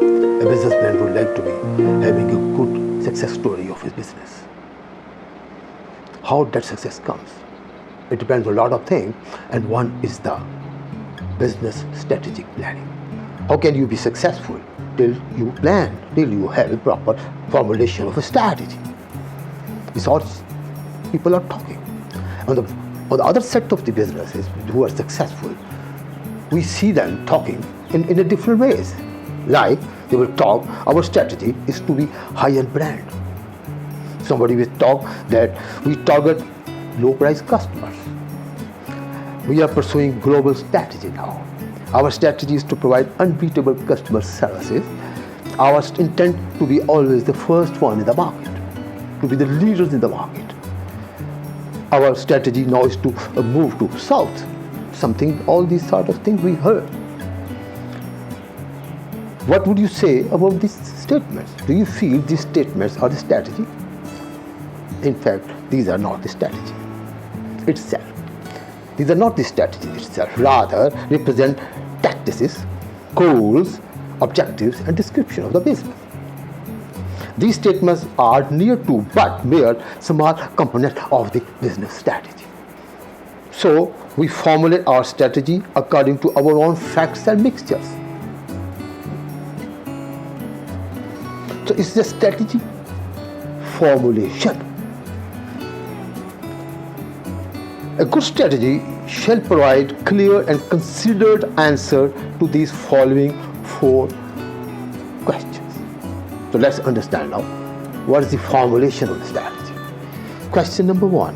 A businessman would like to be having a good success story of his business. How that success comes? It depends on a lot of things, and one is the business strategic planning. How can you be successful till you plan, till you have a proper formulation of a strategy? It's all people are talking. On the other set of the businesses who are successful, we see them talking in a different ways. Like they will talk, our strategy is to be high-end brand. Somebody will talk that we target low-price customers. We are pursuing global strategy now. Our strategy is to provide unbeatable customer services. Our intent to be always the first one in the market, to be the leaders in the market. Our strategy now is to move to south. All these sort of things we heard. What would you say about these statements? Do you feel these statements are the strategy? In fact, these are not the strategy itself. These are not the strategy itself. Rather, represent tactics, goals, objectives, and description of the business. These statements are near to but mere small component of the business strategy. So, we formulate our strategy according to our own facts and mixtures. So, it's the strategy formulation. A good strategy shall provide clear and considered answer to these following 4 questions. So let's understand now what is the formulation of the strategy. Question number 1,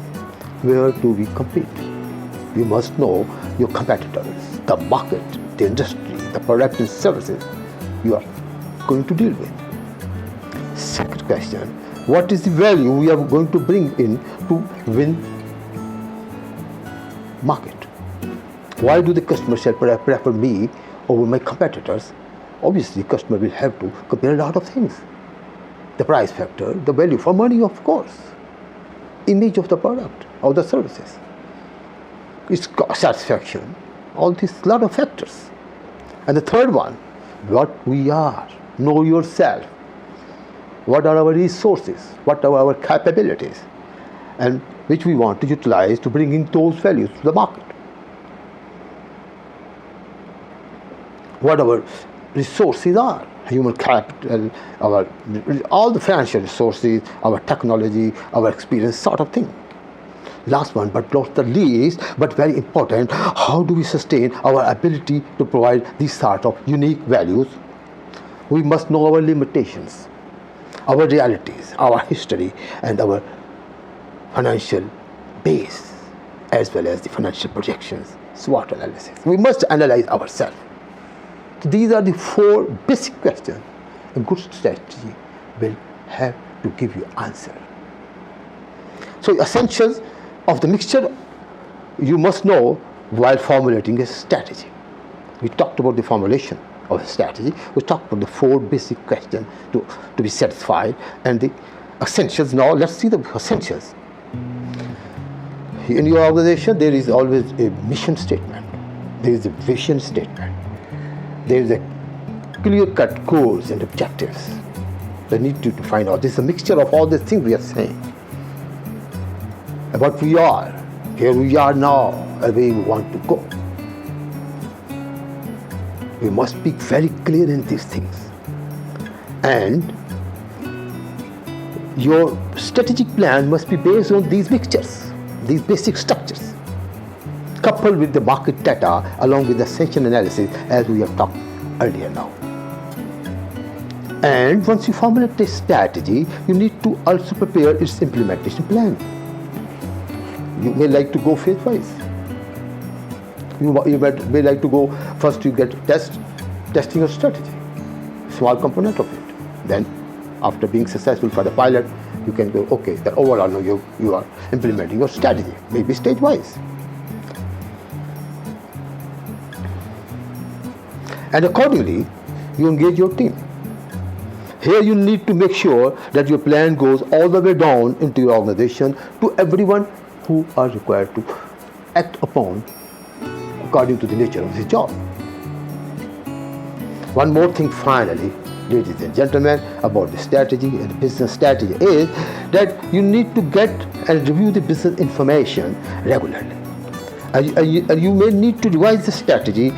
where do we compete? You must know your competitors, the market, the industry, the product and services you are going to deal with. Second question, what is the value we are going to bring in to win market? Why do the customers prefer me over my competitors? Obviously, customer will have to compare a lot of things. The price factor, the value for money, of course. Image of the product, of the services. Its satisfaction, all these lot of factors. And the third one, what we are. Know yourself. What are our resources? What are our capabilities? And which we want to utilize to bring in those values to the market. What our resources are, human capital, all the financial resources, our technology, our experience, sort of thing. Last one, but not the least, but very important, how do we sustain our ability to provide these sort of unique values? We must know our limitations, our realities, our history, and our financial base, as well as the financial projections, SWOT analysis. We must analyze ourselves. These are the 4 basic questions a good strategy will have to give you answer. So essentials of the mixture you must know while formulating a strategy. We talked about the formulation of a strategy. We talked about the 4 basic questions to be satisfied and the essentials. Now let's see the essentials. In your organization there is always a mission statement. There is a vision statement. There is a clear-cut goals and objectives. They need to find out. This is a mixture of all the things we are saying. And what we are, here we are now, and where we want to go. We must be very clear in these things. And your strategic plan must be based on these mixtures, these basic structures, coupled with the market data along with the essential analysis as we have talked earlier now. And once you formulate a strategy, you need to also prepare its implementation plan. You may like to go phase-wise. You may like to go first you get testing your strategy, small component of it. Then after being successful for the pilot, you can go, okay, the overall now you are implementing your strategy, maybe stage-wise. And accordingly, you engage your team. Here you need to make sure that your plan goes all the way down into your organization to everyone who are required to act upon according to the nature of the job. One more thing finally, ladies and gentlemen, about the strategy and the business strategy is that you need to get and review the business information regularly. And you may need to revise the strategy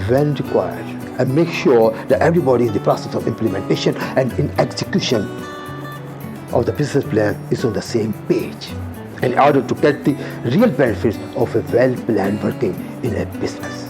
when required and make sure that everybody in the process of implementation and in execution of the business plan is on the same page in order to get the real benefits of a well-planned working in a business.